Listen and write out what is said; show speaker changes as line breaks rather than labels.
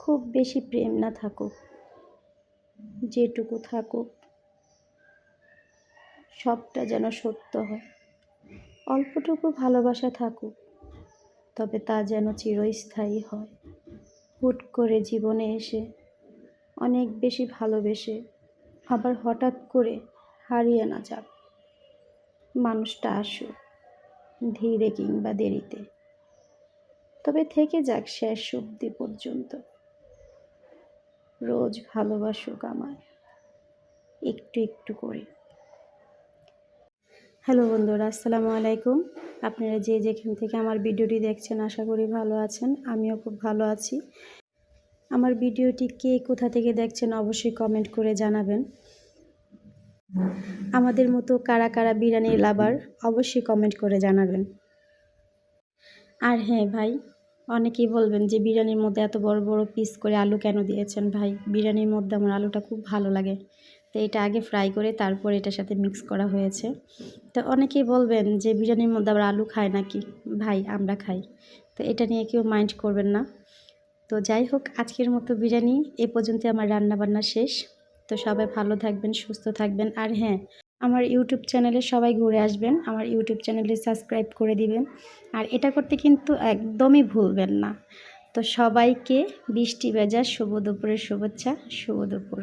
খুব বেশি প্রেম না থাকুক, যেটুকু থাকুক সবটা যেন সত্য হয়। অল্পটুকু ভালোবাসা থাকুক, তবে তা যেন চিরস্থায়ী হয়। হুট করে জীবনে এসে অনেক বেশি ভালোবেসে আবার হঠাৎ করে হারিয়ে না যাক। মানুষটা আসুক ধীরে কিংবা দেরিতে, তবে থেকে যাক শেষ অবধি পর্যন্ত। রোজ ভালোবাসুক আমায় একটু একটু করে। হ্যালো বন্ধুরা, আসসালামু আলাইকুম। আপনারা যে যেখান থেকে আমার ভিডিওটি দেখছেন আশা করি ভালো আছেন। আমিও খুব ভালো আছি। আমার ভিডিওটি কে কোথা থেকে দেখছেন অবশ্যই কমেন্ট করে জানাবেন। আমাদের মতো কারা কারা বিরিয়ানির লাভার অবশ্যই কমেন্ট করে জানাবেন। আর হ্যাঁ ভাই, অনেকেই বলবেন যে বিরিয়ানির মধ্যে এত বড় বড় পিস করে আলু কেন দিয়েছেন? ভাই, বিরিয়ানির মধ্যে আমার আলুটা খুব ভালো লাগে, তো এটা আগে ফ্রাই করে তারপর এটার সাথে মিক্স করা হয়েছে। তো অনেকেই বলবেন যে বিরিয়ানির মধ্যে আবার আলু খায় নাকি? ভাই, আমরা খাই, তো এটা নিয়ে কেউ মাইন্ড করবেন না। তো যাই হোক, আজকের মতো বিরিয়ানি এ পর্যন্ত আমার রান্নাবান্না শেষ। তো সবাই ভালো থাকবেন, সুস্থ থাকবেন। আর হ্যাঁ, আমার ইউটিউব চ্যানেলে সবাই ঘুরে আসবেন, আমার ইউটিউব চ্যানেলে সাবস্ক্রাইব করে দিবেন। আর এটা করতে কিন্তু একদমই ভুলবেন না। তো সবাইকে বৃষ্টি ভেজা শুভ দুপুরের শুভেচ্ছা, শুভ দুপুর।